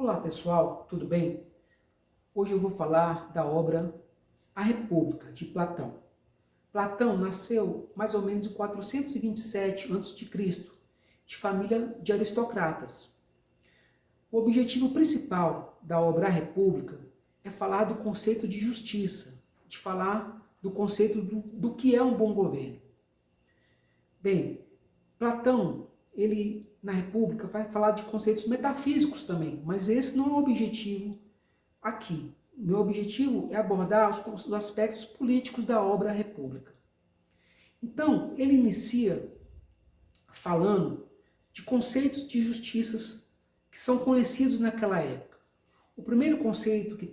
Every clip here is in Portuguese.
Olá pessoal, tudo bem? Hoje eu vou falar da obra A República, de Platão. Platão nasceu mais ou menos em 427 a.C., de família de aristocratas. O objetivo principal da obra A República é falar do conceito de justiça, de falar do conceito do que é um bom governo. Bem, Platão, ele na República vai falar de conceitos metafísicos também, mas esse não é o objetivo aqui. Meu objetivo é abordar os aspectos políticos da obra República. Então, ele inicia falando de conceitos de justiças que são conhecidos naquela época. O primeiro conceito quem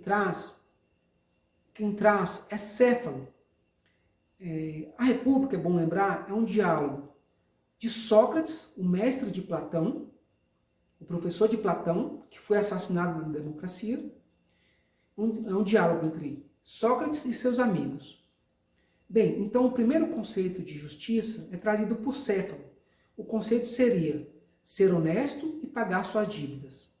traz é Céfalo. A República, é bom lembrar, é um diálogo de Sócrates, o mestre de Platão, o professor de Platão, que foi assassinado na democracia. É um diálogo entre Sócrates e seus amigos. Bem, então o primeiro conceito de justiça é trazido por Céfalo. O conceito seria ser honesto e pagar suas dívidas.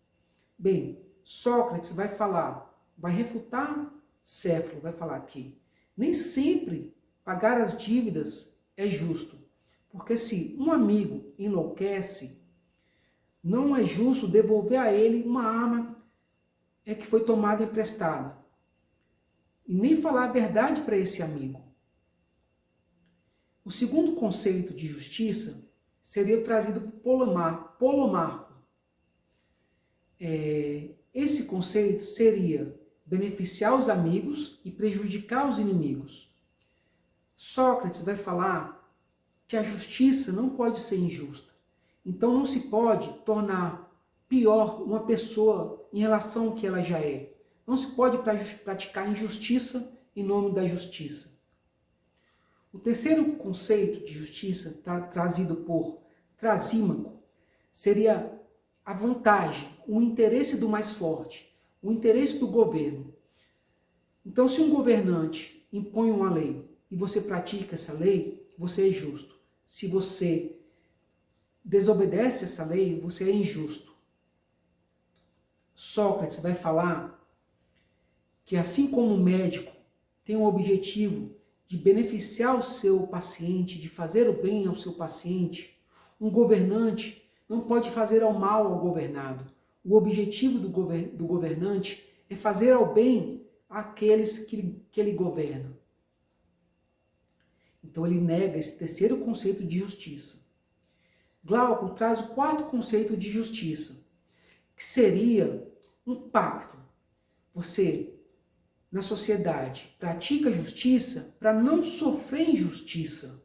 Bem, Sócrates vai refutar Céfalo, vai falar que nem sempre pagar as dívidas é justo. Porque se um amigo enlouquece, não é justo devolver a ele uma arma que foi tomada emprestada. E nem falar a verdade para esse amigo. O segundo conceito de justiça seria o trazido por Polomarco. Esse conceito seria beneficiar os amigos e prejudicar os inimigos. Sócrates vai falar que a justiça não pode ser injusta. Então não se pode tornar pior uma pessoa em relação ao que ela já é. Não se pode praticar injustiça em nome da justiça. O terceiro conceito de justiça, trazido por Trasímaco, seria a vantagem, o interesse do mais forte, o interesse do governo. Então, se um governante impõe uma lei e você pratica essa lei, você é justo. Se você desobedece essa lei, você é injusto. Sócrates vai falar que assim como o médico tem o objetivo de beneficiar o seu paciente, de fazer o bem ao seu paciente, um governante não pode fazer ao mal ao governado. O objetivo do governante é fazer ao bem àqueles que ele governa. Então ele nega esse terceiro conceito de justiça. Glauco traz o quarto conceito de justiça, que seria um pacto. Você, na sociedade, pratica justiça para não sofrer injustiça.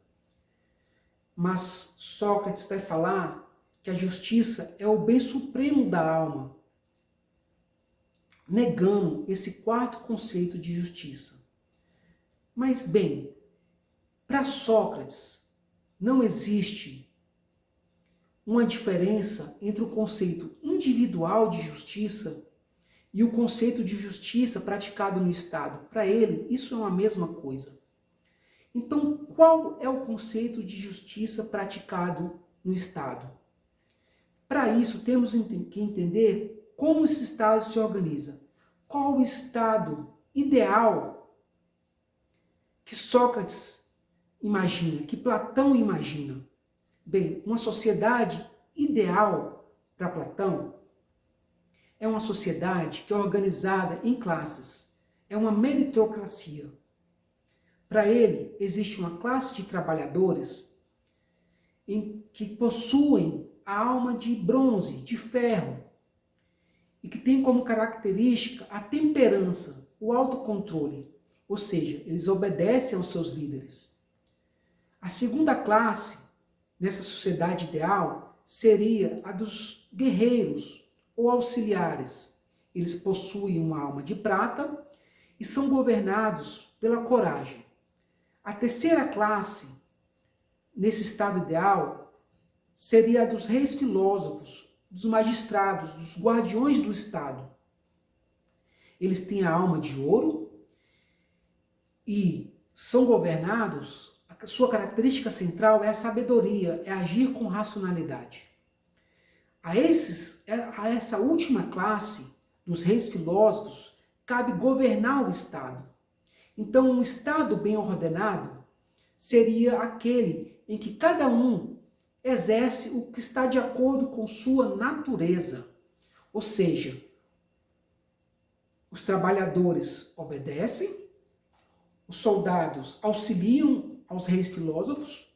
Mas Sócrates vai falar que a justiça é o bem supremo da alma, negando esse quarto conceito de justiça. Mas bem, para Sócrates não existe uma diferença entre o conceito individual de justiça e o conceito de justiça praticado no Estado. Para ele, isso é uma mesma coisa. Então, qual é o conceito de justiça praticado no Estado? Para isso, temos que entender como esse Estado se organiza. Qual o Estado ideal que Sócrates imagina, que Platão imagina? Bem, uma sociedade ideal para Platão é uma sociedade que é organizada em classes, é uma meritocracia. Para ele, existe uma classe de trabalhadores que possuem a alma de bronze, de ferro, e que tem como característica a temperança, o autocontrole, ou seja, eles obedecem aos seus líderes. A segunda classe, nessa sociedade ideal, seria a dos guerreiros ou auxiliares. Eles possuem uma alma de prata e são governados pela coragem. A terceira classe, nesse estado ideal, seria a dos reis filósofos, dos magistrados, dos guardiões do Estado. Eles têm a alma de ouro e são governados. A sua característica central é a sabedoria, é agir com racionalidade. A essa última classe dos reis filósofos, cabe governar o Estado. Então, um Estado bem ordenado seria aquele em que cada um exerce o que está de acordo com sua natureza. Ou seja, os trabalhadores obedecem, os soldados auxiliam aos reis filósofos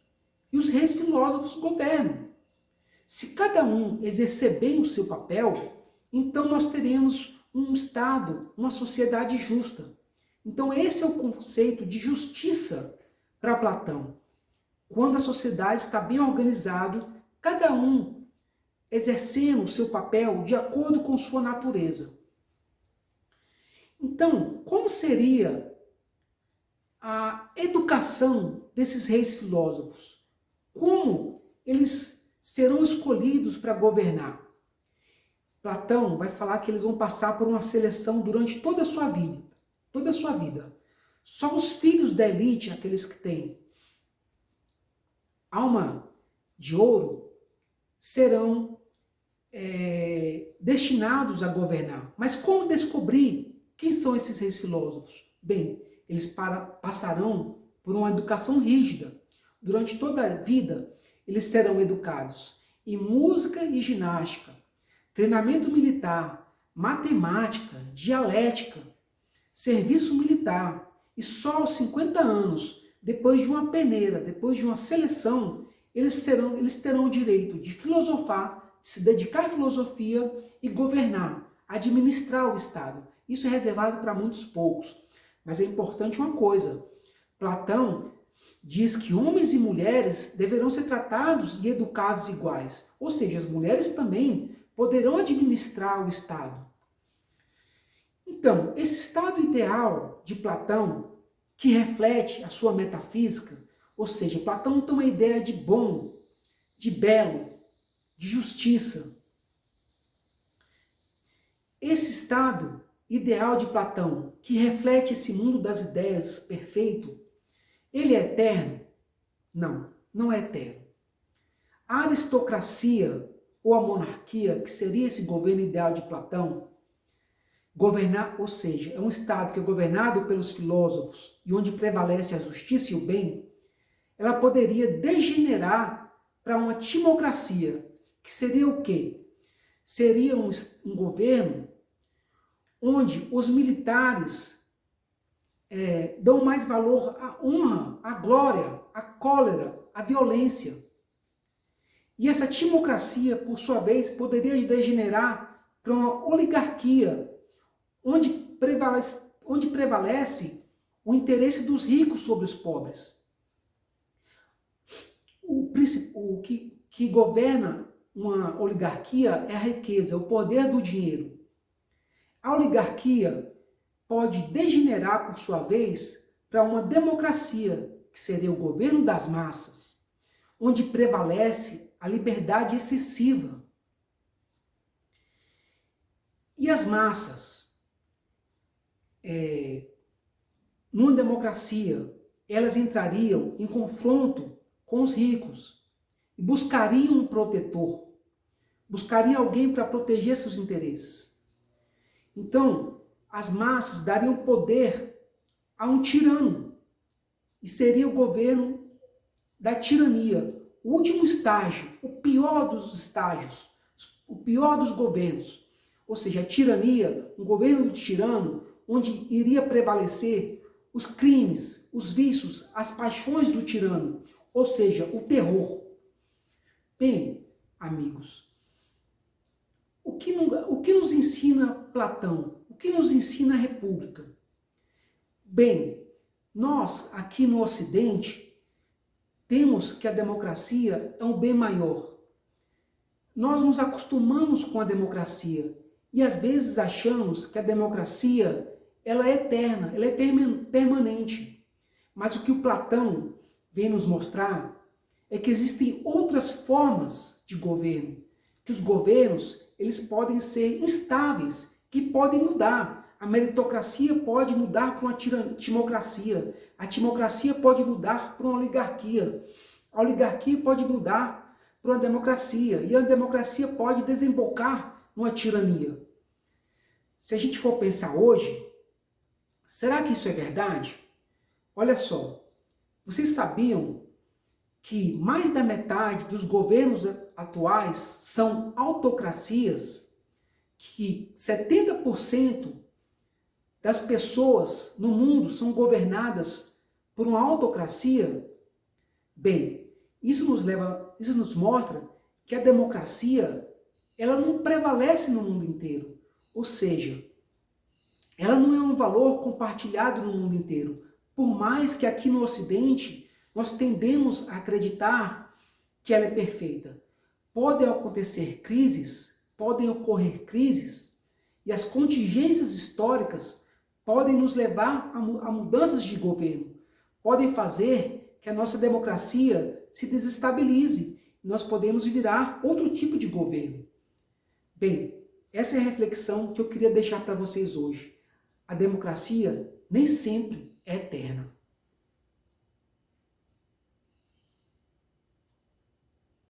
e os reis filósofos governam. Se cada um exercer bem o seu papel, então nós teremos um Estado, uma sociedade justa. Então esse é o conceito de justiça para Platão. Quando a sociedade está bem organizada, cada um exercendo o seu papel de acordo com sua natureza. Então, como seria a educação desses reis filósofos? Como eles serão escolhidos para governar? Platão vai falar que eles vão passar por uma seleção durante toda a sua vida. Toda a sua vida. Só os filhos da elite, aqueles que têm alma de ouro, serão destinados a governar. Mas como descobrir quem são esses reis filósofos? Bem, eles passarão por uma educação rígida. Durante toda a vida, eles serão educados em música e ginástica, treinamento militar, matemática, dialética, serviço militar. E só aos 50 anos, depois de uma peneira, depois de uma seleção, eles terão o direito de filosofar, de se dedicar à filosofia e governar, administrar o Estado. Isso é reservado para muitos poucos. Mas é importante uma coisa, Platão diz que homens e mulheres deverão ser tratados e educados iguais. Ou seja, as mulheres também poderão administrar o Estado. Então, esse estado ideal de Platão, que reflete a sua metafísica, ou seja, Platão tem uma ideia de bom, de belo, de justiça. Esse estado ideal de Platão, que reflete esse mundo das ideias perfeito, ele é eterno? Não, não é eterno. A aristocracia ou a monarquia, que seria esse governo ideal de Platão, governar, ou seja, é um Estado que é governado pelos filósofos e onde prevalece a justiça e o bem, ela poderia degenerar para uma timocracia, que seria o quê? Seria um governo onde os militares dão mais valor à honra, à glória, à cólera, à violência. E essa timocracia, por sua vez, poderia degenerar para uma oligarquia, onde prevalece o interesse dos ricos sobre os pobres. O que governa uma oligarquia é a riqueza, o poder do dinheiro. A oligarquia pode degenerar, por sua vez, para uma democracia, que seria o governo das massas, onde prevalece a liberdade excessiva. E as massas, numa democracia, elas entrariam em confronto com os ricos e buscariam um protetor, buscariam alguém para proteger seus interesses. Então, as massas dariam poder a um tirano e seria o governo da tirania, o último estágio, o pior dos estágios, o pior dos governos. Ou seja, a tirania, um governo do tirano, onde iria prevalecer os crimes, os vícios, as paixões do tirano, ou seja, o terror. Bem, amigos, o que nos ensina Platão? O que nos ensina a República? Bem, nós aqui no Ocidente temos que a democracia é um bem maior. Nós nos acostumamos com a democracia e às vezes achamos que a democracia ela é eterna, ela é permanente. Mas o que o Platão vem nos mostrar é que existem outras formas de governo, que os governos eles podem ser instáveis, que podem mudar. A meritocracia pode mudar para uma timocracia, a timocracia pode mudar para uma oligarquia, a oligarquia pode mudar para uma democracia, e a democracia pode desembocar numa tirania. se a gente for pensar hoje, será que isso é verdade? Olha só, vocês sabiam que mais da metade dos governos atuais são autocracias, que 70% das pessoas no mundo são governadas por uma autocracia? Bem, isso nos mostra que a democracia, ela não prevalece no mundo inteiro. Ou seja, ela não é um valor compartilhado no mundo inteiro. Por mais que aqui no Ocidente nós tendemos a acreditar que ela é perfeita. Podem acontecer crises, podem ocorrer crises, e as contingências históricas podem nos levar a mudanças de governo, podem fazer que a nossa democracia se desestabilize e nós podemos virar outro tipo de governo. Bem, essa é a reflexão que eu queria deixar para vocês hoje. A democracia nem sempre é eterna.